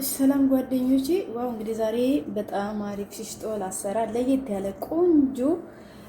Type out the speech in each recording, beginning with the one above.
ሰላም ጓደኞቼ፣ ዋው እንግዲህ ዛሬ በጣም አሪፍ ሽሽጦል አሰራር ለየት ያለ ቆንጆ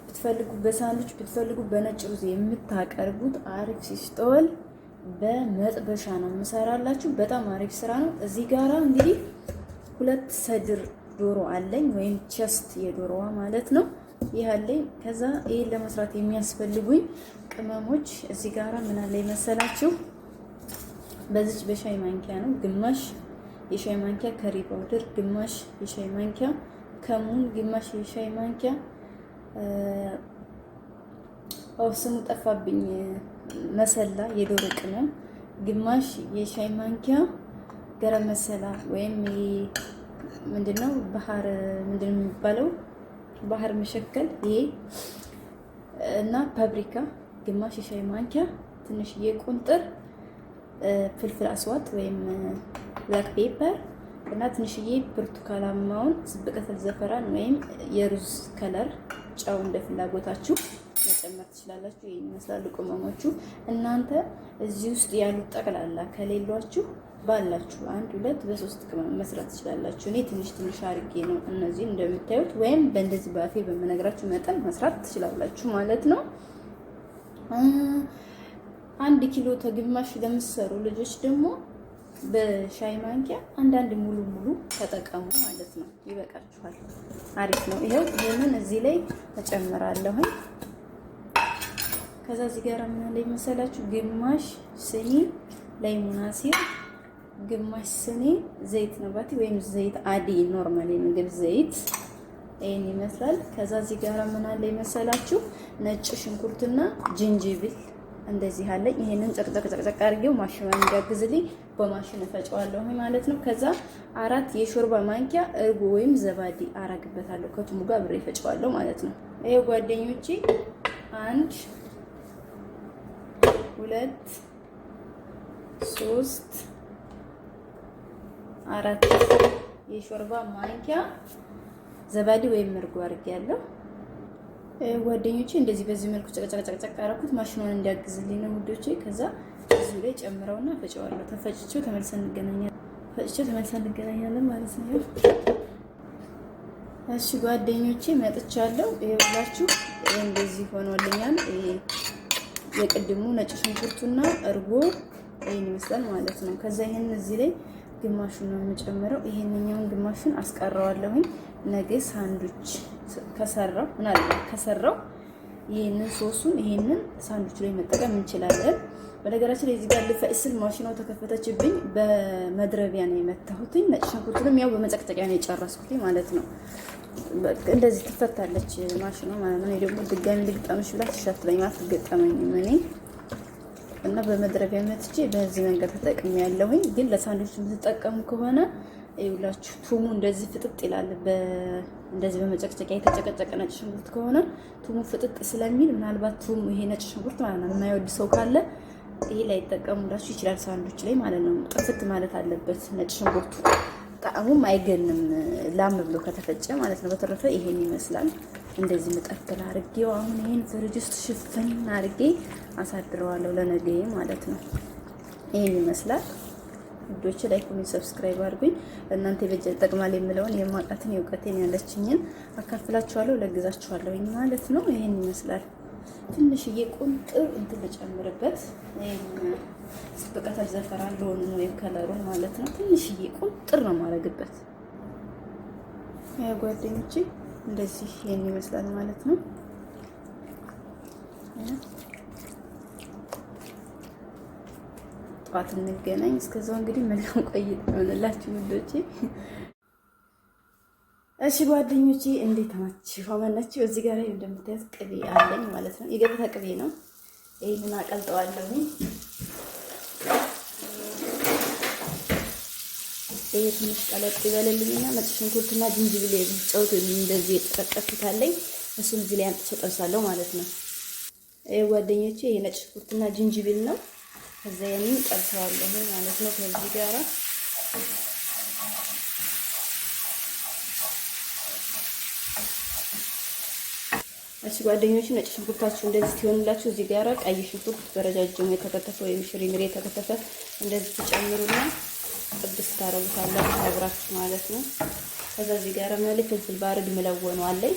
ብትፈልጉ በሳንዱች ብትፈልጉ በነጭ ሩዝ የምታቀርቡት አሪፍ ሽሽጦል በመጥበሻ ነው የምሰራላችሁ። በጣም አሪፍ ስራ ነው። እዚህ ጋራ እንግዲህ 2 ሰድር ዶሮ አለኝ ወይም ቸስት የዶሮዋ ማለት ነው። ይሄ አለኝ። ከዛ ይሄን ለመስራት የሚያስፈልጉኝ ቅመሞች እዚህ ጋራ ምን አለ መሰላችሁ? በዚች በሻይ ማንኪያ ነው ግማሽ የሻይ ማንኪያ ከሪ ፓውደር፣ ግማሽ የሻይ ማንኪያ ከሙን፣ ግማሽ የሻይ ማንኪያ ስሙ ጠፋብኝ መሰላ የዶሮ ቅመም፣ ግማሽ የሻይ ማንኪያ ገረም መሰላ ወይም ምንድነው ባህር ምንድነው የሚባለው ባህር መሸከል ይሄ እና ፓፕሪካ፣ ግማሽ የሻይ ማንኪያ ትንሽዬ ቁንጥር ፍልፍል አስዋት ወይም ብላክ ፔፐር እና ትንሽዬ ብርቱካናማውን ዝብቀተል ዘፈራን ወይም የሩዝ ከለር፣ ጨው እንደ ፍላጎታችሁ መጨመር ትችላላችሁ። ይሄን ይመስላሉ ቅመሞቹ። እናንተ እዚህ ውስጥ ያሉት ጠቅላላ ከሌሏችሁ ባላችሁ 1 2 በ3 ቅመም መስራት ትችላላችሁ። እኔ ትንሽ ትንሽ አድርጌ ነው እነዚህ እንደምታዩት ወይም በእንደዚህ ባፌ በመነግራችሁ መጠን መስራት ትችላላችሁ ማለት ነው። 1 ኪሎ ተግማሽ ለምትሰሩ ልጆች ደግሞ በሻይ ማንኪያ አንዳንድ ሙሉ ተጠቀሙ ማለት ነው። ይበቃችኋል። አሪፍ ነው። ይሄንን እዚህ ላይ እጨምራለሁ። ከዛ እዚህ ጋር ምን ላይ መሰላችሁ? ግማሽ ስኒ ላይሙን አሲር፣ ግማሽ ስኒ ዘይት ነባቲ ወይም ዘይት አዲ ኖርማል የምግብ ዘይት ይሄን ይመስላል። ከዛ እዚህ ጋር ምን አለ መሰላችሁ? ነጭ ሽንኩርትና ዝንጅብል እንደዚህ አለኝ። ይሄንን ጨቅጨቅ አድርጌው ማሽን እንዲያግዝልኝ በማሽን እፈጨዋለሁ ማለት ነው። ከዛ 4 የሾርባ ማንኪያ እርጎ ወይም ዘባዲ አረግበታለሁ ከቱሙ ጋር ብሬ እፈጨዋለሁ ማለት ነው። ይሄ ጓደኞቼ 1 2 3 4 የሾርባ ማንኪያ ዘባዲ ወይም እርጎ አድርጌያለሁ። ጓደኞቼ እንደዚህ በዚህ መልኩ ጨቅጨቅ አደረኩት ማሽኑን እንዲያግዝልኝ ነው ውዶቼ። ከዛ እዚሁ ላይ ጨምረውና ፈጨዋለሁ። ተፈጭቼው ተመልሰን እንገናኛለን ማለት ነው። እሺ ጓደኞቼ መጥቻለሁ። ይኸውላችሁ እንደዚህ ሆኖልኛል። የቅድሙ ነጭ ሽንኩርቱና እርጎ ይሄን ይመስላል ማለት ነው። ከዛ ይሄን እዚህ ላይ ግማሹን ነው የምጨምረው። ይሄንኛውን ግማሹን አስቀረዋለሁኝ ነገ ሳንዱች ከሰራው ይሄንን ሶሱን ይሄንን ሳንዱች ላይ መጠቀም እንችላለን። በነገራችን ላይ እዚህ ጋር ልፈጭስል ማሽናው ተከፈተችብኝ። በመድረቢያ ነው የመታሁትኝ። ነጭ ሽንኩርቱንም ያው በመጨቅጨቂያ ነው የጨረስኩት ማለት ነው። እንደዚህ ትፈታለች ማሽኗ ማለት ነው። እኔ ደግሞ ድጋሚ ልግጠምሽ ብላ ትሻትለኝ ማለት ገጠመኝም እኔ እና በመድረቢያ መትቼ በዚህ መንገድ ተጠቅሜ ያለሁኝ። ግን ለሳንዱች የምትጠቀሙ ከሆነ ይኸውላችሁ ቱሙ እንደዚህ ፍጥጥ ይላል። እንደዚህ በመጨቅጨቂያ የተጨቀጨቀ ነጭ ሽንኩርት ከሆነ ቱሙ ፍጥጥ ስለሚል ምናልባት ቱሙ ይሄ ነጭ ሽንኩርት ማለት ነው የማይወድ ሰው ካለ ይሄ ላይ ይጠቀሙላችሁ ይችላል ሳንዱች ላይ ማለት ነው። ጥፍት ማለት አለበት ነጭ ሽንኩርቱ፣ ጣዕሙም አይገንም ላም ብሎ ከተፈጨ ማለት ነው። በተረፈ ይሄን ይመስላል። እንደዚህ መጠቅለል አድርጌው አሁን ይሄን ፍሪጅ ውስጥ ሽፍን አድርጌ አሳድረዋለሁ ለነገ ማለት ነው። ይሄን ይመስላል ውዶች። ላይክ ኮሜንት ሰብስክራይብ አድርጉኝ። እናንተ በጀ ጠቅማል የምለውን የማውቃትን የእውቀቴን ያለችኝን አካፍላችኋለሁ ለግዛችኋለሁ ማለት ነው። ይሄን ይመስላል። ትንሽዬ ቁንጥር እንትን ልጨምርበት። ስብቀታል ዘፈራን ለሆነ ነው የከለሩን ማለት ነው። ትንሽዬ ቁንጥር ነው ማረግበት። ጓደኞቼ እንደዚህ ይሄን ይመስላል ማለት ነው። ጧት እንገናኝ። እስከዛው እንግዲህ መልካም ቆይታ ይሆንላችሁ ውዶቼ። እሺ ጓደኞቼ እንዴት ናችሁ? አማናችሁ? እዚህ ጋር እንደምታዩት ቅቤ አለኝ ማለት ነው። የገበታ ቅቤ ነው። ይሄንን አቀልጠዋለሁ። ይሄ ትንሽ ቀለጥ ይበልልኝና ነጭ ሽንኩርትና ዝንጅብል የጨውት እንደዚህ የተጠቀሱት አለኝ። እሱን እዚህ ላይ አምጥቼ ጠብሳለሁ ማለት ነው። ይሄ ጓደኞቼ ይሄ ነጭ ሽንኩርትና ዝንጅብል ነው። ከዛ ያንን ጠብሰዋለሁ ማለት ነው። ከዚህ ጋራ እሺ ጓደኞቼ ነጭ ሽንኩርታችሁ እንደዚህ ሲሆንላችሁ እዚህ ጋራ ቀይ ሽንኩርት በረጃጅሙ የተከተፈ ወይም ሽሪምሬ የተከተፈ እንደዚህ ተጨምሩና ጥብስ ታረጉታላችሁ አብራችሁ ማለት ነው። ከዛ እዚህ ጋር ማለት ፍልፍል ባርድ መለወኑ አለኝ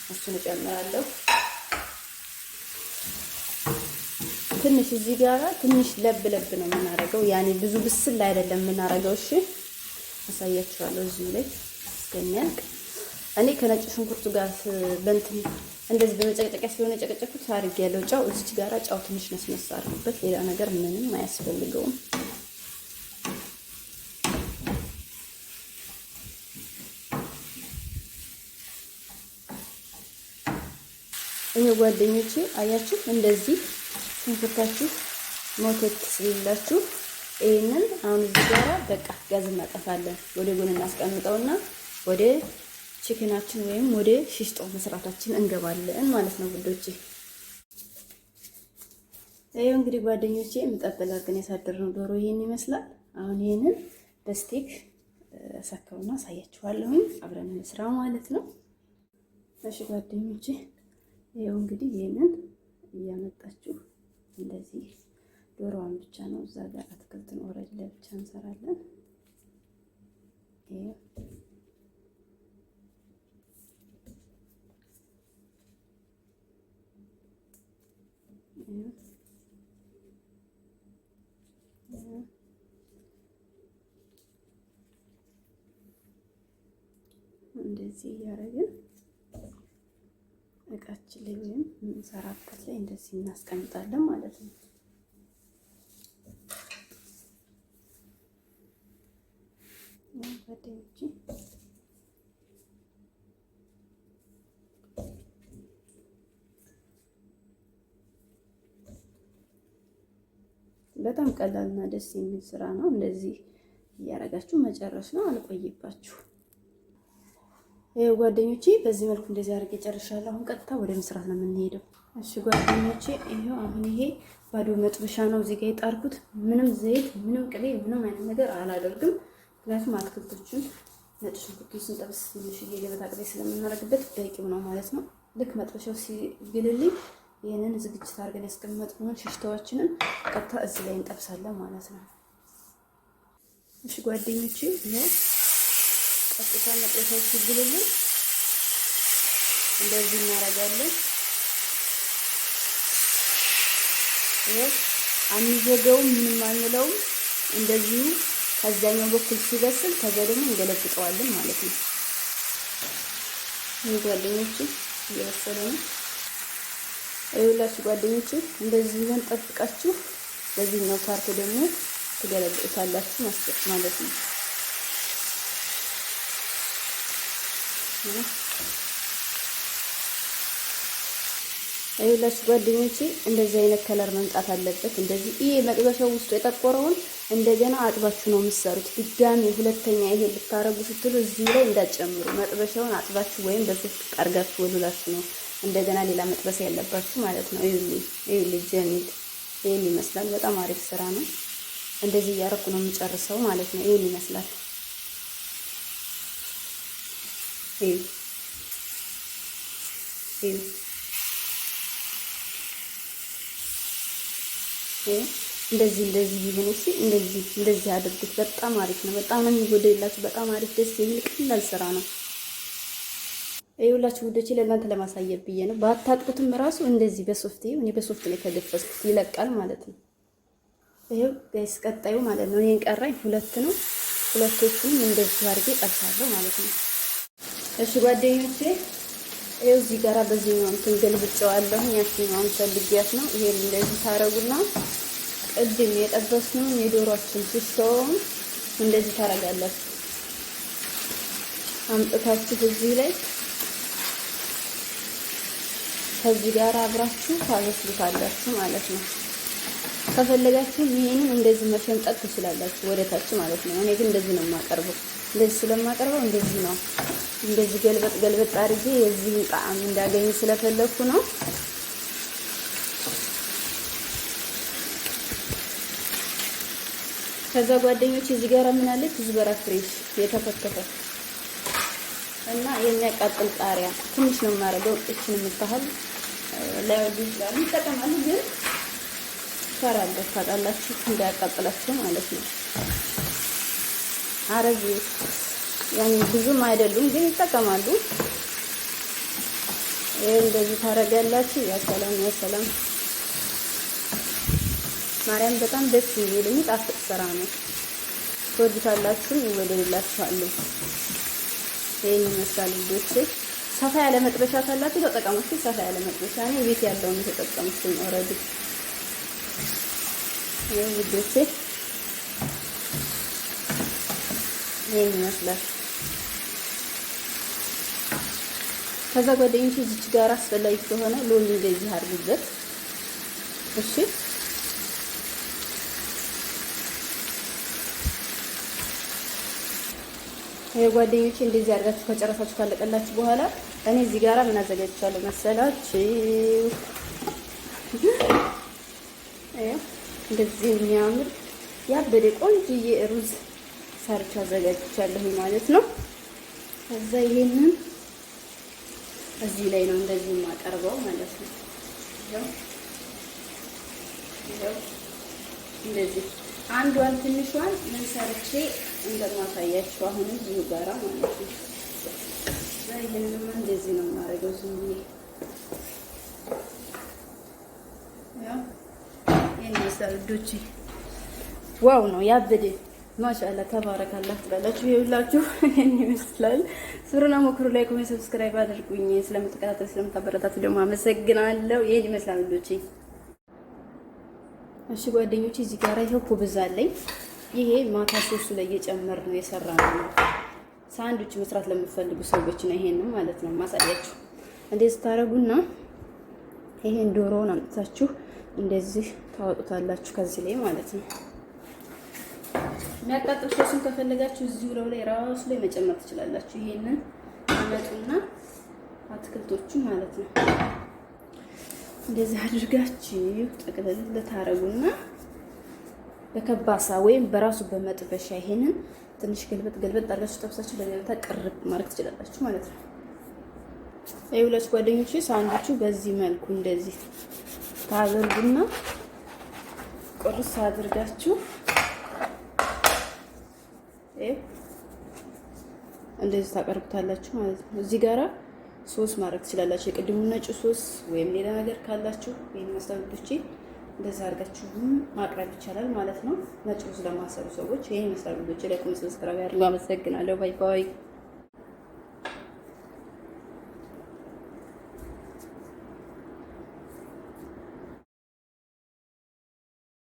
እሱን እጨምራለሁ። ትንሽ እዚህ ጋር ትንሽ ለብ ነው የምናደርገው፣ ያኔ ብዙ ብስል አይደለም የምናደርገው። እሺ አሳያችኋለሁ እዚህ ላይ እስከሚያልቅ። እኔ ከነጭ ሽንኩርቱ ጋር በእንትን እንደዚህ በመጨቅጨቂያ ስለሆነ ጨቀጨኩት አድርጌያለሁ። ጫው እዚች ጋር ጫው ትንሽ ነስነስ አድርጉበት፣ ሌላ ነገር ምንም አያስፈልገውም። ይሄ ጓደኞቼ አያችሁ እንደዚህ ሽንኩርታችሁ ሞተት ሲላችሁ ይሄንን አሁን እዚህ ጋር በቃ ጋዝ እናጠፋለን። ወደ ጎን እናስቀምጠውና ወደ ቺክናችን ወይም ወደ ሽሽጦ መስራታችን እንገባለን ማለት ነው ውዶቼ። ይሄው እንግዲህ ጓደኞቼ እንጠበል አድርገን ያሳደርነው ዶሮ ይሄን ይመስላል። አሁን ይሄንን በስቲክ ሰካውና አሳያችኋለሁ። አብረን እንስራ ማለት ነው። እሺ ጓደኞቼ ይሄው እንግዲህ ይሄንን እያመጣችሁ እንደዚህ ዶሮዋን ብቻ ነው እዛ ጋር አትክልትን ኦሬንጅ ለብቻ እንሰራለን። ይሄ እንደዚህ ያረግን እቃችን ላይ ወይም እንሰራበት ላይ እንደዚህ እናስቀምጣለን ማለት ነው። ጓደኞቼ በጣም ቀላልና ደስ የሚል ስራ ነው። እንደዚህ እያረጋችሁ መጨረስ ነው። አልቆይባችሁ። ይሄ ጓደኞቼ በዚህ መልኩ እንደዚህ አድርጌ ጨርሻለሁ። አሁን ቀጥታ ወደ መስራት ነው የምንሄደው። እሺ ጓደኞቼ ይሄው አሁን ይሄ ባዶ መጥበሻ ነው እዚህ ጋር የጣርኩት። ምንም ዘይት፣ ምንም ቅቤ፣ ምንም አይነት ነገር አላደርግም። ምክንያቱም አትክልቶቹን ነጭ ሽንኩርቱን ስንጠብስ ትንሽዬ ገበታ ቅቤ ስለምናደርግበት በቂው ነው ማለት ነው። ልክ መጥበሻው ሲግልልኝ ይሄንን ዝግጅት አድርገን ያስቀመጥነውን ሽሽታዎችንን ቀጥታ እዚህ ላይ እንጠብሳለን ማለት ነው። እሺ ጓደኞቼ ይሄው ቀጥታ መጥበሻው ሲግልልን እንደዚህ እናደርጋለን። ይሄው አንዘገውም፣ ምንም አንለውም። እንደዚሁ ከዛኛው በኩል ሲበስል ከዛ ደግሞ እንገለብጠዋለን ማለት ነው። ይሄ ጓደኞቼ እየበሰለ ነው። ይኸውላችሁ ጓደኞቼ እንደዚህ ይዘን ጠብቃችሁ በዚህኛው ፓርት ደግሞ ትገለብጡታላችሁ ማለት ነው። ይኸውላችሁ ጓደኞቼ እንደዚህ አይነት ከለር መምጣት አለበት። እንደዚህ ይሄ መጥበሻው ውስጡ የጠቆረውን እንደገና አጥባችሁ ነው የምትሰሩት። ድጋሚ ሁለተኛ ይሄ ልታረጉ ስትሉ እዚህ ላይ እንዳትጨምሩ። መጥበሻውን አጥባችሁ ወይም በሶፍት ጠርጋችሁ ወሉላችሁ ነው እንደገና ሌላ መጥበስ ያለባችሁ ማለት ነው። ይኸውልኝ ጀሚል ይሄን ይመስላል። በጣም አሪፍ ስራ ነው። እንደዚህ እያረኩ ነው የምጨርሰው ማለት ነው። ይሄን ይመስላል። እንደዚህ ይሁን። እሺ እንደዚህ አድርጉት። በጣም አሪፍ ነው። በጣም ነው የሚጎደላችሁ። በጣም አሪፍ ደስ የሚል ቀላል ስራ ነው። ይኸውላችሁ ውዶቼ ለእናንተ ለማሳየት ብዬ ነው። ባታጥቁትም ራሱ እንደዚህ በሶፍት እኔ በሶፍት ላይ ተገፈስኩት ይለቃል ማለት ነው። ይሄው ጋይስ ቀጣዩ ማለት ነው። እኔን ቀራኝ ሁለት ነው። ሁለቶቹንም እንደዚህ አድርጌ ጠብሳለሁ ማለት ነው። እሺ ጓደኞቼ ይሄው እዚህ ጋራ በዚህኛው እንትን ገልብጬዋለሁ። ያቺኛውን ፈልጊያት ነው። ይሄን እንደዚህ ታረጉና ቅድም የጠበስነውን የዶሮአችን ሽሽቶውን እንደዚህ ታረጋላችሁ። አምጥታችሁ እዚህ ላይ ከዚህ ጋር አብራችሁ ታበስሉታላችሁ ማለት ነው። ከፈለጋችሁ ይሄንን እንደዚህ መሸንጠቅ ትችላላችሁ ወደታች ማለት ነው። እኔ ግን እንደዚህ ነው የማቀርበው። እንደዚህ ስለማቀርበው እንደዚህ ነው። እንደዚህ ገልበጥ አድርጌ የዚህን ጣዕም እንዳገኝ ስለፈለኩ ነው። ከዛ ጓደኞች እዚህ ጋር ምን አለ? ዝበራ ፍሬሽ የተከተፈ እና የሚያቃጥል ቃሪያ ትንሽ ነው የማደርገው። እቺን የምታህል ላይወዱ ይችላሉ ይጠቀማሉ፣ ግን ፈራለሁ ታጣላችሁ እንዳያቃጥላችሁ ማለት ነው። አረብ ያኔ ብዙም አይደሉም ግን ይጠቀማሉ። ይሄ እንደዚህ ታረጋላችሁ። ያሰላም ያሰላም ማርያም በጣም ደስ የሚል የሚጣፍጥ ስራ ነው። ትወዱታላችሁ፣ ይወደድላችኋል። ይሄን ይመስላል ልጆቼ። ሰፋ ያለ መጥበሻ ካላችሁ ተጠቀሙት። ሰፋ ያለ መጥበሻ ነው ቤት ያለውን ተጠቀሙት። ኦሬዲ ይሄ ልጆቼ ይሄን ይመስላል። ከዛ ጓደኞቼ እዚች ጋር አስፈላጊ ከሆነ ሎሚ እንደዚህ አድርጉበት። እሺ ጓደኞቼ እንደዚህ አድርጋችሁ ከጨረሳችሁ ካለቀላችሁ በኋላ እኔ እዚህ ጋራ ምን አዘጋጅቻለሁ መሰላችሁ? እንደዚህ የሚያምር ያበደ ቆንጆዬ ሩዝ ሰርቻ አዘጋጅቻለሁ ማለት ነው። ከዛ ይሄንን እዚህ ላይ ነው እንደዚህ የማቀርበው ማለት ነው። እንደዚህ አንዷን ትንሿን ምን ሰርቼ እንደማሳያችሁ አሁን እዚሁ ጋራ ማለት ነው። ይሄንንም እንደዚህ ነው የማደርገው ዝም ብዬ ያው ይሄን ይመስላል ልጆቼ። ዋው ነው ያበደ ማሻአላ ተባረካላህ ትላላችሁ። ይኸውላችሁ ይሄን ይመስላል። ስሩና ሞክሩ። ላይ ኮሜንት ሰብስክራይብ አድርጉኝ። ስለምትከታተሉ ስለምታበረታቱ ደግሞ አመሰግናለሁ። ይሄን ይመስላል ልጆቼ። እሺ ጓደኞቼ እዚህ ጋር ይሄው ኩብዝ አለኝ። ይሄ ማታ ሶሱ ላይ እየጨመር ነው የሰራነው። ሳንድዊች መስራት ለምትፈልጉ ሰዎች ነው ይሄንን ማለት ነው ማሳያችሁ። እንደዚህ ታረጉና ይሄን ዶሮውን አምጥታችሁ እንደዚህ ታወጡታላችሁ ከዚህ ላይ ማለት ነው። የሚያቃጥል ሶስን ከፈለጋችሁ እዚሁ ላይ ራሱ ላይ መጨመር ትችላላችሁ። ይሄንን አመጡና አትክልቶቹ ማለት ነው እንደዚህ አድርጋችሁ ጠቅለል ታረጉና በከባሳ ወይም በራሱ በመጥበሻ ይሄንን ትንሽ ገልበጥ አድርጋችሁ ጠብሳችሁ ለገበታ ቅርብ ማድረግ ትችላላችሁ ማለት ነው። ይኸውላችሁ ጓደኞቼ ሳንዱቹ በዚህ መልኩ እንደዚህ ታዘርጉና ቁርስ አድርጋችሁ እንደዚህ ታቀርቡታላችሁ ማለት ነው። እዚህ ጋራ ሶስ ማድረግ ትችላላችሁ። የቅድሙ ነጭ ሶስ ወይም ሌላ ነገር ካላችሁ ይሄን መስታወቶች እንደዛ አድርጋችሁ ማቅረብ ይቻላል ማለት ነው። ነጭ ሩዝ ለማሰሩ ሰዎች ይሄን መስታወቶች ላይ ኮሜንት ሰብስክራይብ አድርጉ። አመሰግናለሁ። ባይ ባይ።